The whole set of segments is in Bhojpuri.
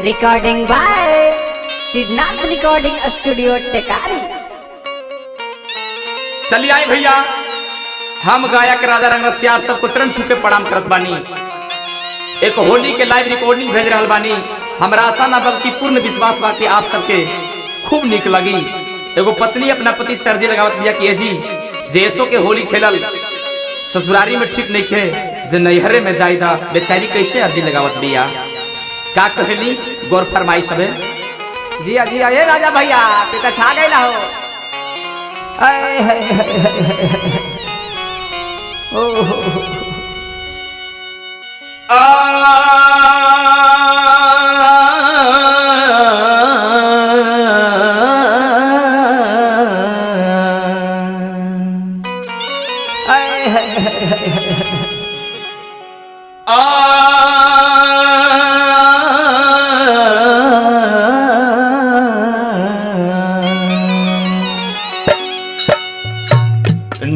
रिकॉर्डिंग बाय सिद्धांत रिकॉर्डिंग स्टूडियो टेकारी। चलिए आए भैया, हम गायक राजा रंगरसिया सबको चरण छू के प्रणाम करत बानी। एक होली के लाइव रिकॉर्डिंग भेज रहल बानी। हमरा आशा ना बल्कि पूर्ण विश्वास बा कि आप सबके खूब निक लगी। एगो पत्नी अपना पति से अर्जी लगावत बिया कि जी जेसो के होली खेलल ससुरारी में ठीक नहीं खे, जे नैहरे में जाइदा बेचारी कैसे अर्जी लगावत बिया। का कहली गौर फरमाई सबे। जिया जिया ये राजा भैया पिता छा गई हो।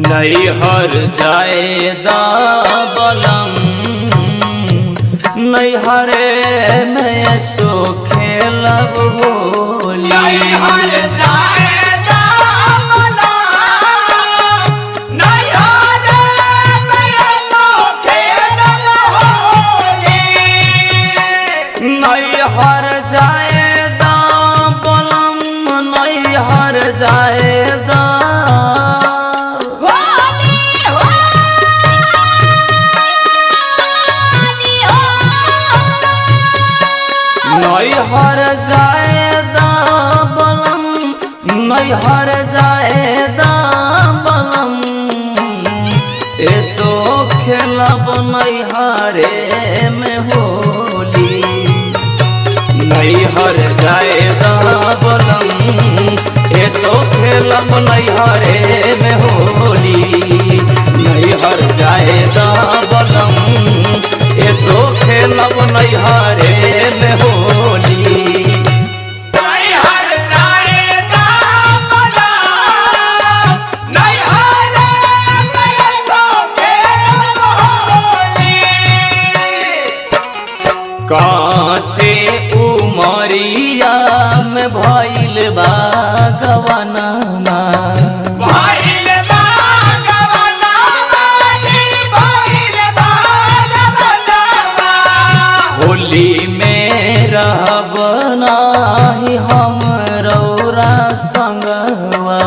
नैहर जायदा बलम नैहरे में सो खेलब होली। नैहर जायदा बलम नैहरे में सो खेलब होली। नैहर जायदा बलम नैहर जायदा नैहर जायदा बलम नैहर जायदा बलम ऐसो खेलब नैहरे में होली। नैहर जायदा बलम ऐसो खेलब नैहरे में होली। नैहर जायदा बलम ऐसो खेलब नैहरे में होली। नैहर जायदा बलम नैहरे में ऐसो खेलब होली। काचे उमरिया में भइल बा गवनमा होली में रहब नाही हम रौरा संगवा।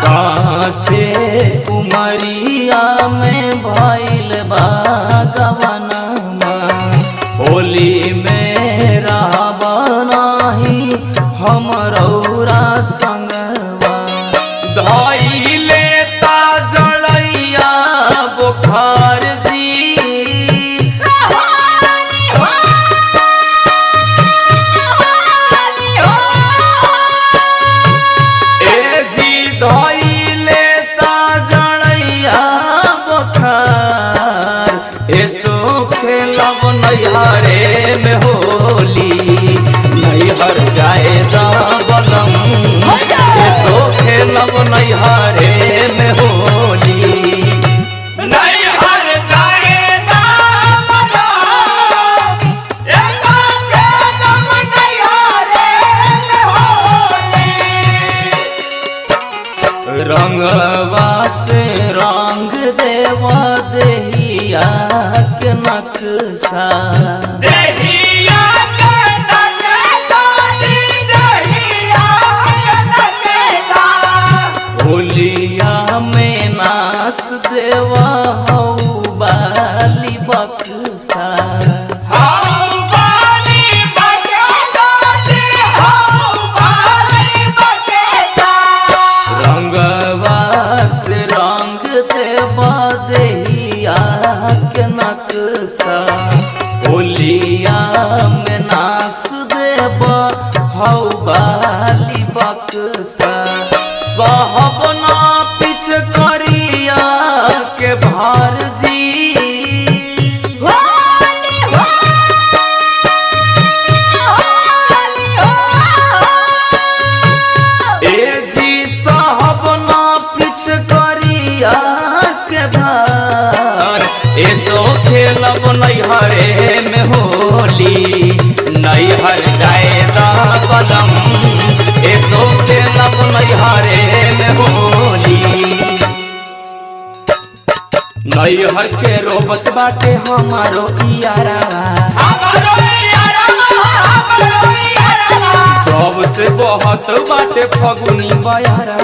काचे उमरिया में भइल बा गवनमा होली में रहब नाही हम रौरा संगवा। धइले ता जड़ैया बुखार जी ए जी धइले ता जड़ैया बुखार ऐसो खेलब नैहरे में होली। नैहर जायदा बलम ऐसो खेलब नैहरे में होली। नैहर जायदा बलम ऐसो खेलब नैहरे में होली। रंगवा से रंग देवा देहिया के नक्शा होलिया में नास देवा हऊ बाली बक्सा। रंगवा से रंग देवा देहिया के नक्शा होलिया हरे में होली नैहर जाए बलम एसो खेलब नैहरे में होली। नैहर के रोबत बाटे हमारो इयारा जब से बहुत बाटे फगुनी बयारा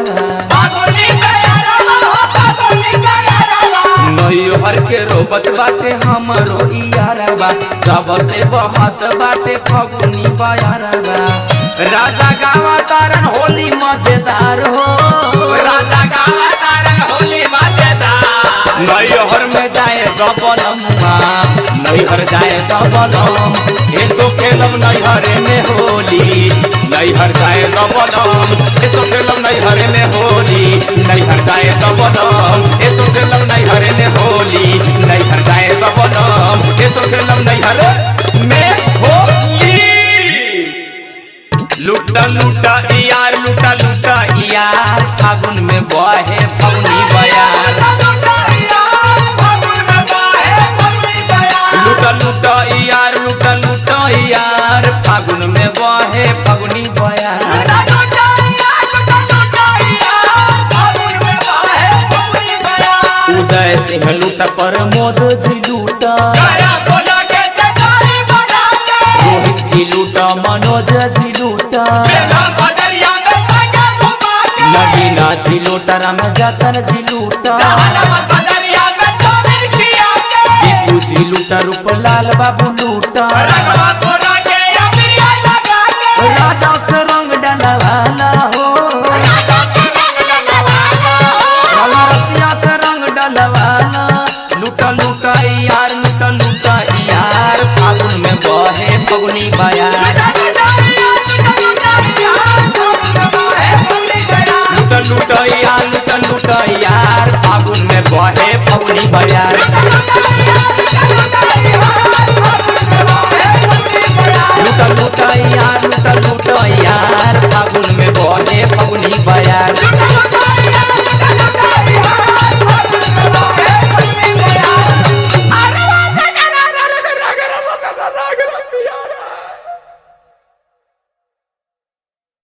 नैहर के रोबत बाटे हमारो इयारा जब से बहुत बाटे फगुनी बयारा राजा गावा तारन होली मजेदार हो राजा गावा तारन होली मजेदार नैहर में जाए दबलम नैहर जाए दबलम एसो खेलब नैहरे में होली नैहर जाए दबलम एसो खेलब नैहरे में होली नैहर जाए दबलम एसो खेलब नैहरे में होली नैहर जाए दबलम एसो खेलब नैहरे में होली। लूटा लूटा यार लूटा लूटा यार फागुन में बहे फगुनी बयार लूटा लूटा यार फागुन में बहे फगुनी बयार उदय सिंह लूटा प्रमोद जी लूटा रोहित जी लूटा मनोज जी लूटा नगीना जी लूटा राम जतन जी लूटा दीपू जी लूटा रूपलाल बाबू लूटा राजा से रंग डलवाला हो रसिया से रंग डलवाला लूटा लूटा यार लूटा लूटा यार फागुन में बहे फगुनी बयार लूटा लूटा यार फागुन में बहे फगुनी बयार लूटा लूटा यार फागुन में बहे फगुनी बयार